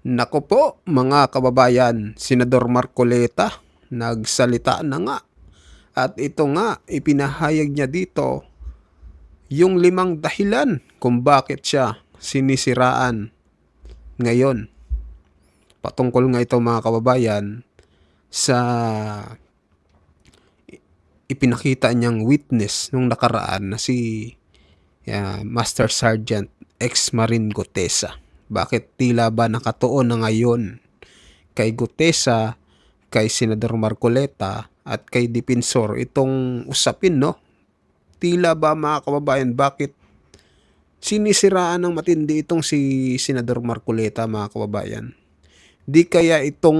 Nako po mga kababayan, Senador Marcoleta nagsalita na nga at ito nga ipinahayag niya dito yung 5 dahilan kung bakit siya sinisiraan ngayon. Patungkol nga ito mga kababayan sa ipinakita niyang witness nung nakaraan na si Master Sergeant ex-Marine Gutesa. Bakit tila ba nakatuon na ngayon kay Gutesa, kay Senador Marcoleta at kay Dipensor itong usapin, no? Tila ba mga kababayan, bakit sinisiraan ng matindi itong si Senador Marcoleta mga kababayan? Di kaya itong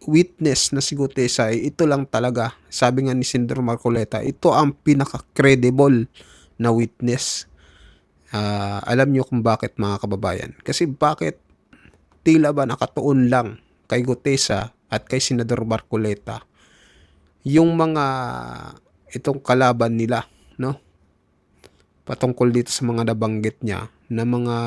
witness na si Gutesa ito lang talaga, sabi nga ni Senador Marcoleta, ito ang pinaka-credible na witness. Alam nyo kung bakit mga kababayan? Kasi bakit tila ba nakatuon lang kay Gutesa at kay Senador Marcoleta yung mga itong kalaban nila, no? Patungkol dito sa mga nabanggit niya na mga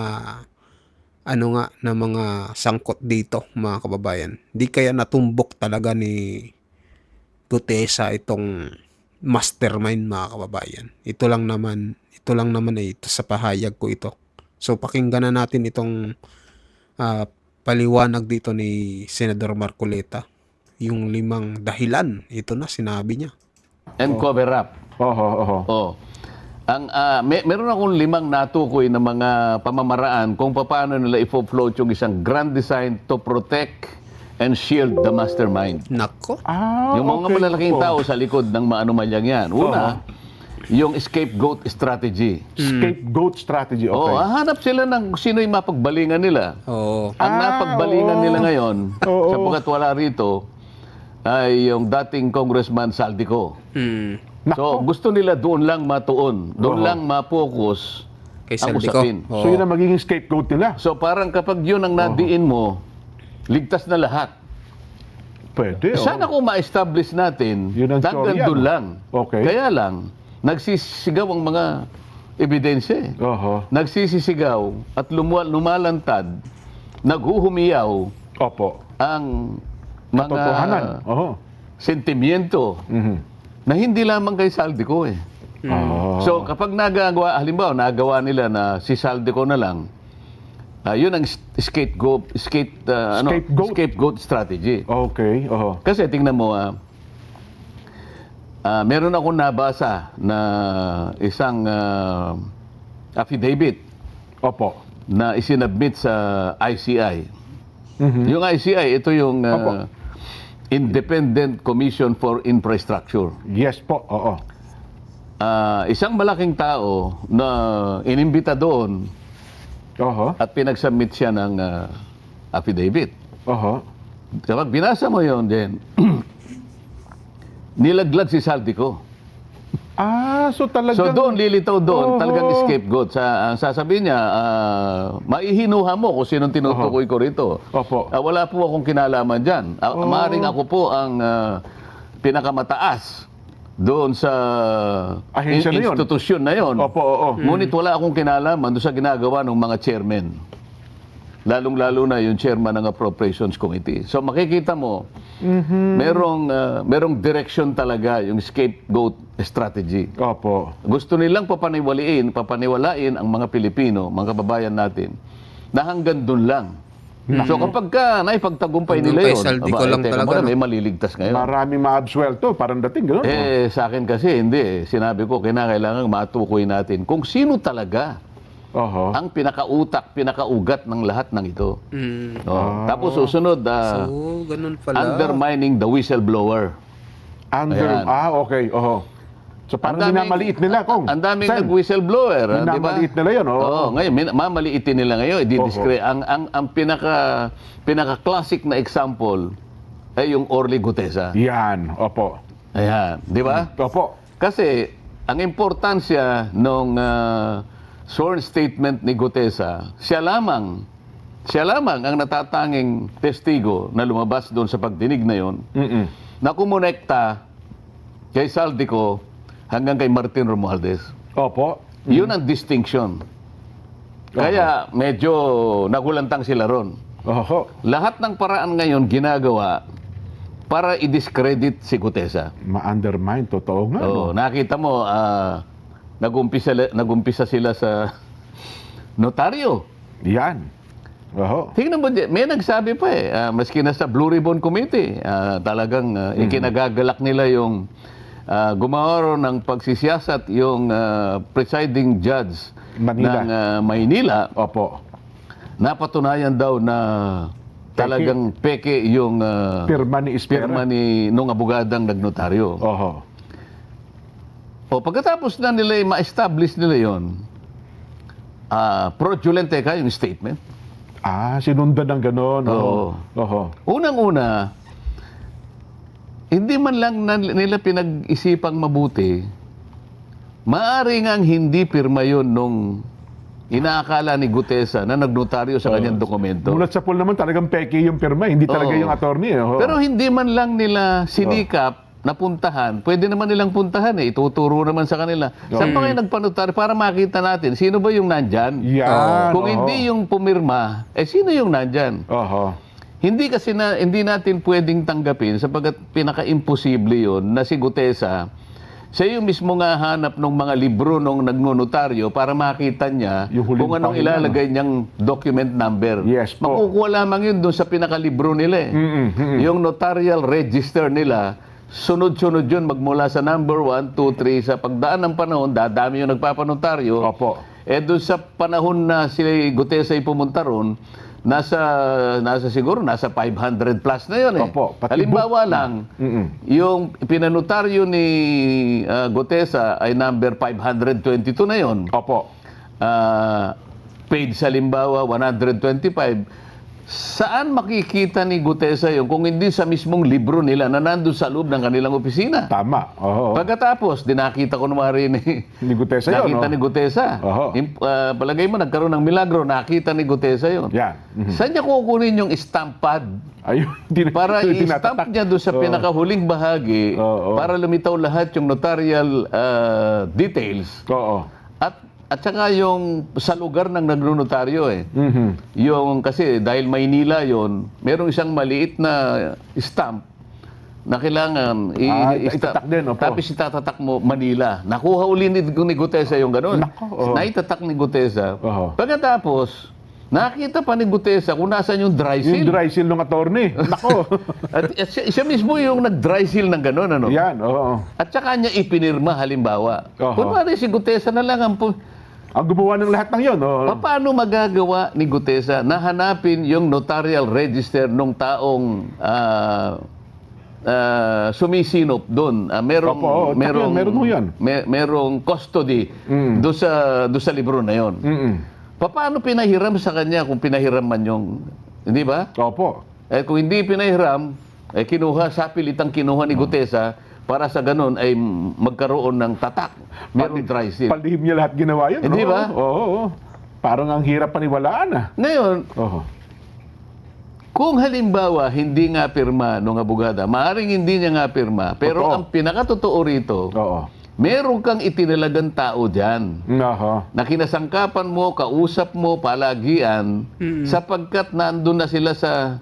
na mga sangkot dito mga kababayan. Di kaya natumbok talaga ni Gutesa itong mastermind mga kababayan. Ito lang naman ay ito sa pahayag ko ito. So pakinggan na natin itong paliwanag dito ni Senador Marcoleta. Yung 5 dahilan, ito na sinabi niya. And cover up. Oh. Meron akong 5 natukoy na mga pamamaraan kung paano nila i-float yung isang grand design to protect and shield the mastermind. Nako. Yung mga malalaking tao sa likod ng maanomalyang yan. Una, yung scapegoat strategy. Scapegoat strategy, okay. Hahanap sila ng sino yung mapagbalingan nila. Ang napagbalingan nila ngayon, sapagkat wala rito, ay yung dating Congressman Saldico. So, gusto nila doon lang matuon. Doon lang ma-focus Kay ang Saldico. usapin. So yun ang magiging scapegoat nila. So, parang kapag yun ang nadiin mo, ligtas na lahat. Pwede, Sana kung ma-establish natin, Yun ang hanggang storya, doon no? lang. Okay. Kaya lang, nagsisigaw ang mga ebidensya. Nagsisisigaw at lumalantad, naghuhumiyaw Opo. ang mga Totohanan. sentimiento na hindi lamang kay Saldico eh. So kapag halimbawa nagawa nila na si Saldico na lang, yun ang scapegoat strategy. Okay. Kasi tingnan mo, meron akong nabasa na isang affidavit Opo. na isinabmit sa ICI. Yung ICI, ito yung Independent Commission for Infrastructure. Yes po, Isang malaking tao na inimbita doon at pinagsubmit siya ng affidavit. Kapag binasa mo yun din, nilaglag si Saldico. So talagang... So doon, lilitaw doon, talagang scapegoat. Sasabihin niya, maihinuha mo kung sinong tinutukoy ko rito. Opo. Wala po akong kinalaman dyan. Maaring ako po ang pinakamataas doon sa Ahensya na yun. institusyon na yun. Opo. Ngunit wala akong kinalaman doon sa ginagawa ng mga chairman. Lalong-lalo na yung chairman ng Appropriations Committee. So makikita mo, merong direction talaga yung scapegoat strategy. Opo. Gusto nilang papaniwalain ang mga Pilipino, mga kababayan natin, na hanggang doon lang. So kapag naipagtagumpay nila yun, Saldico lang talaga, may maliligtas ngayon. Maraming ma-absuelto, parang dating, gano'n? Sa akin kasi, hindi. Sinabi ko, kinakailangan matukoy natin kung sino talaga ang pinakautak, pinakaugat ng lahat ng ito. Tapos susunod, ganun pala. undermining the whistleblower. Okay. So parang minamaliit nila, Kong. Ang daming nag-whistleblower. Minamaliit nila yun, Ngayon, mamaliitin nila ngayon. Ang pinaka-classic na example ay yung Orly Gutesa. Yan, opo. Ayan, di ba? Opo. Kasi, ang importansya nung sworn statement ni Gutesa, siya lamang ang natatanging testigo na lumabas doon sa pagdinig na yon, na kumonekta kay Saldico hanggang kay Martin Romualdez. Opo. Yun ang distinction. Kaya medyo nagulantang sila ron. Oho. Lahat ng paraan ngayon ginagawa para i-discredit si Gutesa. Ma-undermine, totoo nga. Oo, nakita mo, nagumpisa sila sa notaryo. Yan. Oho. Tingnan mo, may nagsabi pa maski na sa Blue Ribbon Committee, talagang ikinagagalak nila yung gumawa rin ng pagsisiyasat yung presiding judge Manila. ng Maynila. Opo. Napatunayan daw na talagang peke yung Pirma ni Espera. pirma ni nung abogadang nagnotaryo. Oho. O pagkatapos na nila ma-establish nila yon, fraudulent ka yung statement. Sinundan ng gano'n. Oo. Oho. Unang-una, hindi man lang nila pinag-isipang mabuti, maaari ngang hindi pirma yun nung inaakala ni Gutesa na nagnotaryo sa kanyang dokumento. Mulat sa pool naman talagang peke yung pirma. Hindi talaga Oo. yung attorney. Oho. Pero hindi man lang nila sinikap na puntahan, pwede naman nilang puntahan ituturo naman sa kanila. Saan pa kayo nagpanotaryo para makita natin sino ba yung nandyan? Yan. Kung oho. hindi yung pumirma, sino yung nandyan? Oho. Hindi kasi hindi natin pwedeng tanggapin sapagkat pinaka-imposible yun na si Gutesa, siya yung mismo nga hanap ng mga libro nung nagnonotaryo para makita niya Yung huling kung anong pahina, ilalagay niyang document number. Yes po. Makukuha lamang yun doon sa pinaka-libro nila. Yung notarial register nila, sunod-sunod yun magmula sa number 1, 2, 3. Sa pagdaan ng panahon, dadami yung nagpapanotaryo. Opo. Doon sa panahon na si Gutesa ay pumunta ron, nasa 500 plus na yun Opo, pati Halimbawa lang, yung pinanotaryo ni Gutesa ay number 522 na yun. Opo. Page halimbawa 125. Saan makikita ni Gutesa yun kung hindi sa mismong libro nila na nandun sa loob ng kanilang opisina? Tama. Oho. Pagkatapos, dinakita ko naman rin Ni Gutesa yun. nakita ni Gutesa. Oho. Palagay mo, nagkaroon ng milagro, nakita ni Gutesa yun. Yan. Saan niya kukunin yung stamp pad? Ayun. Para i-stamp niya doon sa pinakahuling bahagi Oo. para lumitaw lahat yung notarial details. Oo. At saka yung sa lugar ng nagnonotaryo Mhm. Yung kasi dahil Maynila yon, merong isang maliit na stamp na kailangan itatak din, opo. Tapos itatatak mo Manila. Nakuha uli ni Gutesa yung gano'n. Nako, oo. Naitatak ni Gutesa. Oo. Pagkatapos, nakita pa ni Gutesa kung nasaan yung dry seal. Yung dry seal ng attorney. Nako. At siya mismo yung nag-dry seal ng gano'n. Ano? Yan. Oo. At saka niya ipinirma halimbawa. Oho. Kunwari si Gutesa na lang ang Ang gumawa ng lahat ng yun. Oo. paano magagawa ni Gutesa na hanapin yung notarial register ng taong sumisinop doon? Opo, oo. Meron mo yan. Merong custody doon sa libro na yon. Paano pinahiram sa kanya kung pinahiram man yung, hindi ba? Opo. Kung hindi pinahiram, sapilitang kinuha ni Gutesa para sa ganun ay magkaroon ng tatak. Merong dry seal. Palihim niya lahat ginawa yun. Hindi oo. ba? Oo. Parang ang hirap paniwalaan Ngayon, Oo. kung halimbawa hindi nga pirma nung abogada, maaaring hindi niya nga pirma, pero Totoo. ang pinakatotoo rito, Oo. meron kang itinalagang tao dyan Oho. na kinasangkapan mo, kausap mo, palagian, sapagkat nandun na sila sa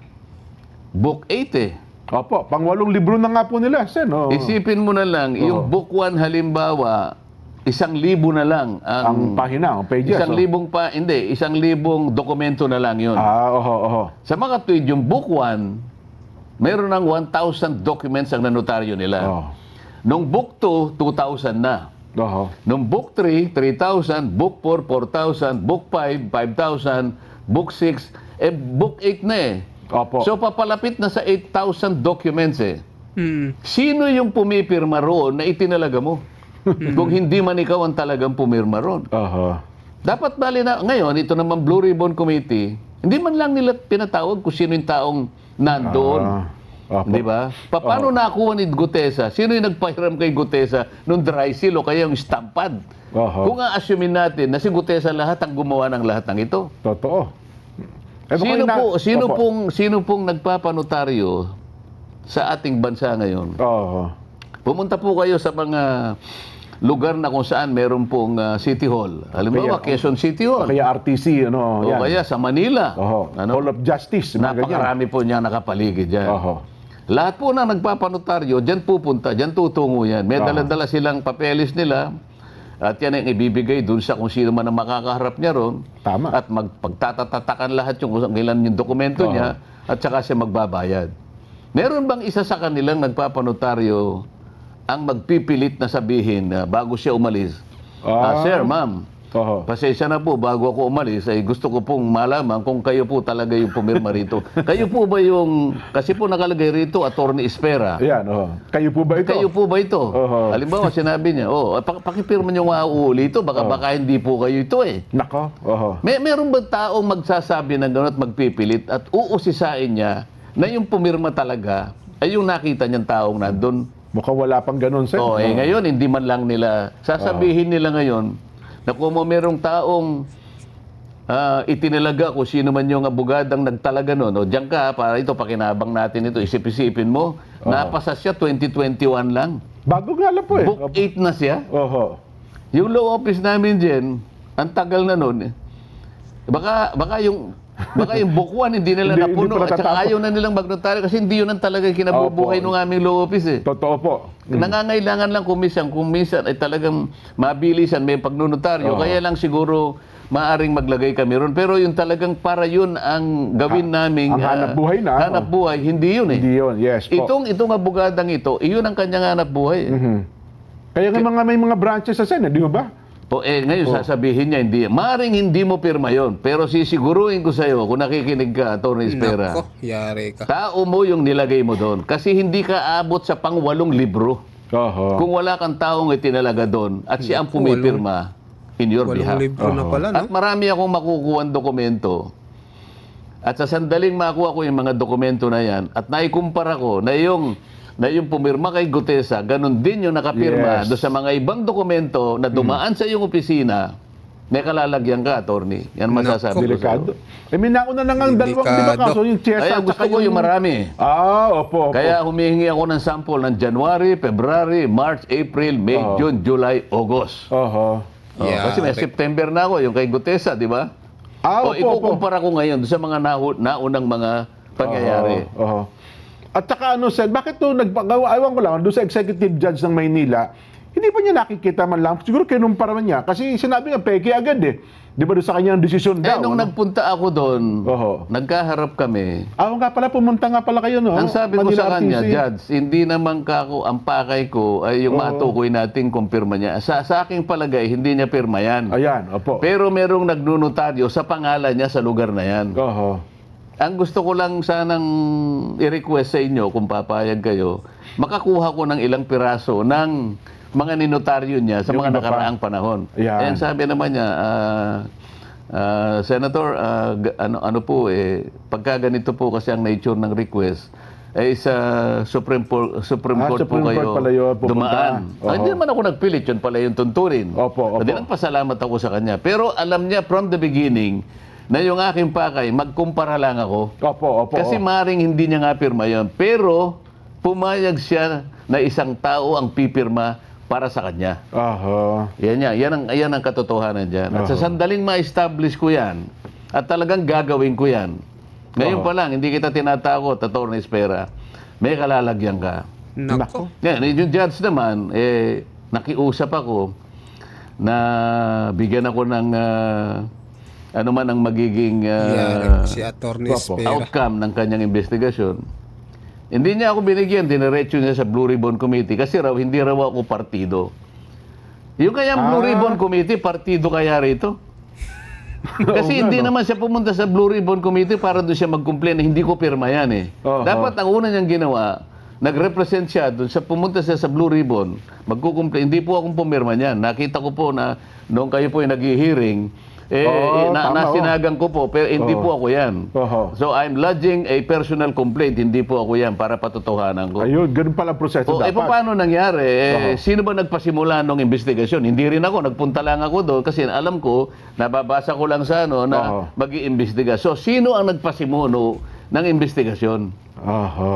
Book 8 Opo. Pang-8 libro na nga po nila, Sen. Oo. Isipin mo na lang, yung Book 1 halimbawa, 1,000 na lang Ang pahina, ang pages. 1,000 dokumento na lang yun. Oho. Sa mga tweet, yung Book 1, meron ng 1,000 documents ang nanotaryo nila. Oo. Nung Book 2, 2,000 na. Oho. Nung Book 3, 3,000. Book 4, 4,000. Book 5, 5,000. Book 6, Book 8 na Opo. So papalapit na sa 8,000 documents Mm. Sino yung pumipirma roon na itinalaga mo? Kung hindi man ikaw ang talagang pumirma roon. Oho. Dapat bali na, ngayon, ito naman Blue Ribbon Committee, hindi man lang nila pinatawag kung sino yung taong nandoon. Opo. Di ba? Paano nakuha ni Gutesa? Sino yung nagpahiram kay Gutesa nung dry seal o kaya yung stampad? Oho. Kung a-assumein natin na si Gutesa lahat ang gumawa ng lahat ng ito. Totoo. Sino pong nagpapanotaryo sa ating bansa ngayon? Oo. Pumunta po kayo sa mga lugar na kung saan meron pong City Hall. Halimbawa, Quezon City Hall. Kaya RTC, ano, O yan. kaya sa Manila. Oho. Ano? Hall of Justice, mga ganyan. Napakarami po niya nakapaligid dyan. Oho. Lahat po na nagpapanotaryo, dyan pupunta, dyan tutungo yan. May dala-dala silang papeles nila at yan ang ibibigay dun sa kung sino man ang makakaharap niya ron. Tama. At pagtatatakan lahat yung kung ilan yung dokumento niya at saka siya magbabayad. Meron bang isa sa kanilang nagpapanotaryo ang magpipilit na sabihin na bago siya umalis, Sir, ma'am, Oho. pasensya na po, bago ako umalis, ay gusto ko pong malaman kung kayo po talaga yung pumirma rito. Kayo po ba yung, kasi po nakalagay rito, Attorney Espera. Ayan, oho. Kayo po ba ito? Kayo po ba ito? Oho. Halimbawa, sinabi niya, pakipirma niyo nga uuli ito, baka hindi po kayo ito eh. Nako, oho. Meron ba taong magsasabi ng gano'n at magpipilit at uusisain niya na yung pumirma talaga ay yung nakita niyang taong nandun? Mukhang wala pang ganun, sir. Ngayon, hindi man lang nila, sasabihin nila ngayon, na kung merong taong itinalaga kung sino man yung abogadang nagtalaga nun, o diyan ka, para ito, pakinabang natin ito, isip-isipin mo, napasa siya 2021 lang. Bago nga lang po eh. Book 8 na siya. Oho. Yung law office namin dyan, ang tagal na nun, baka yung book 1 hindi nila Hindi napuno pa at saka natatapos. ayaw na nilang magnotaryo kasi hindi yun ang talaga kinabubuhay ng aming law office eh. Totoo po. Nangangailangan lang kung minsan ay talagang mabilisan may pagnunotaryo. Kaya lang siguro maaring maglagay kami ron. Pero yung talagang para yun ang gawin naming ang hanap buhay na, hanap buhay, hindi yun eh. Hindi yun, yes po. Itong abogadang ito, iyon ang kanyang hanap buhay. Kaya nga may mga branches sa Senate, di ba? Ngayon sasabihin niya, maaaring hindi mo pirma yon. Pero sisiguruhin ko sa'yo, kung nakikinig ka, Atty. Espera, Nako, yari ka. tao mo yung nilagay mo doon. Kasi hindi ka abot sa pang-8 libro. Oho. Kung wala kang taong itinalaga doon at siya ang pumipirma in your Walang behalf. libro na pala, no? At marami akong makukuha ang dokumento. At sa sandaling makuha ko yung mga dokumento na yan at naikumpara ko na yung pumirma kay Gutesa, ganun din yung nakapirma Yes. do sa mga ibang dokumento na dumaan sa iyong opisina, may kalalagyan ka, attorney. Yan masasabi ko Delikado. sa'yo. Eh, may nauna na nga ang dalawang, di ba, Delikado. kaso yung Chesa Kaya at gusto saka ko yung marami. Opo. Kaya humihingi ako ng sample ng January, February, March, April, May, June, July, August. Oho. Kasi may September na ako, yung kay Gutesa, di ba? Opo, Ikukumpara ko ngayon sa mga naunang mga pangyayari. Oho. At saka sir, bakit to nagpagawa, ewan ko lang, doon sa executive judge ng Maynila, hindi pa niya nakikita man lang, siguro kinumpara man niya, kasi sinabi nga, peke agad eh. Di ba doon sa kanyang desisyon daw? Nung nagpunta ako doon, Oho. nagkaharap kami. Nga pala, pumunta nga pala kayo, no? Ang sabi ko Manila sa kanya, RTC. Judge, hindi naman kako ang pakay ko ay yung matukoy nating kumpirma niya. Sa aking palagay, hindi niya pirma yan. Ayan, opo. Pero merong nagnunotaryo sa pangalan niya sa lugar na yan. Oho. Ang gusto ko lang sanang i-request sa inyo, kung papayag kayo, makakuha ko ng ilang piraso ng mga ninotaryo niya sa Yung mga iba pa. nakaraang panahon. Ayan. And sabi naman niya, Senator, ano po, pagka ganito po kasi ang nature ng request, sa Supreme Court Supreme po Court kayo pala yun, pupunta. dumaan. Oho. Hindi naman ako nagpilit, yun pala yung tunturin. Opo. Hindi, nagpasalamat ako sa kanya. Pero alam niya from the beginning na yung aking pakay, magkumpara lang ako. Opo. Kasi maring hindi niya nga pirma yun. Pero pumayag siya na isang tao ang pipirma para sa kanya. Oho. Yan ang katotohanan dyan. At sa sandaling ma-establish ko yan, at talagang gagawin ko yan, ngayon pa lang, hindi kita tinatakot, Atty. Espera, may kalalagyan ka. Nako. Yan, yung judge naman, nakiusap ako na bigyan ako ng ano man ang magiging Yari si Attorney Espera. outcome ng kanyang investigasyon. Hindi niya ako binigyan, diniretso niya sa Blue Ribbon Committee kasi hindi raw ako partido. Yung kayang Blue Ribbon Committee, partido kaya rito? Kasi hindi naman siya pumunta sa Blue Ribbon Committee para doon siya mag-complain na hindi ko pirma yan eh. Dapat ang una niyang ginawa, nag-represent siya doon sa pumunta siya sa Blue Ribbon, magkukumplain. Hindi po akong pumirma niyan. Nakita ko po na noong kayo po yung nag-hearing, nasinagan ko po, pero hindi po ako yan. Oho. So I'm lodging a personal complaint, hindi po ako yan para patotohanan ko. Ayun, ganun pala ang proseso dapat. Paano nangyari? Sino ba nagpasimula ng investigasyon? Hindi rin ako, nagpunta lang ako doon kasi alam ko, nababasa ko lang sa na mag-iimbestiga. So, sino ang nagpasimuno ng investigasyon? Oho.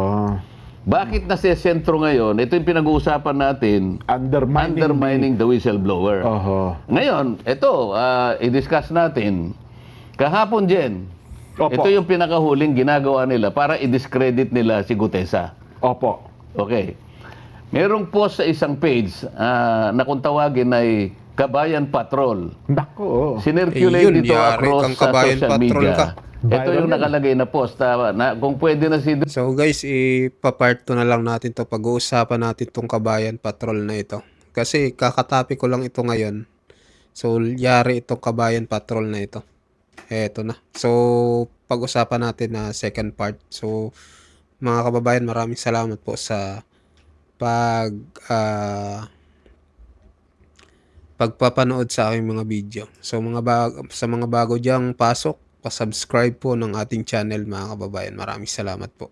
Bakit nasesentro ngayon? Ito yung pinag-uusapan natin, undermining the whistleblower. Oho. Ngayon, ito, i-discuss natin. Kahapon, Jen, Opo. ito yung pinakahuling ginagawa nila para i-discredit nila si Gutesa. Opo. Okay. Merong post sa isang page na kung tawagin ay Kabayan Patrol. Nako. Sinirculate Yun, ito yari across kang sa Kabayan social Patrol media. ka. Ito Viral yung yan. nakalagay na post na kung pwede na si So guys, ipapart 2 na lang natin to. Pag-uusapan natin tong Kabayan Patrol na ito. Kasi kakatapi ko lang ito ngayon. So yari itong Kabayan Patrol na ito. Eto na. So pag-usapan natin na second part. So mga kababayan, maraming salamat po sa pagpapanood sa aking mga video. So sa mga bago diyang pasok, pa-subscribe po ng ating channel mga kababayan. Maraming salamat po.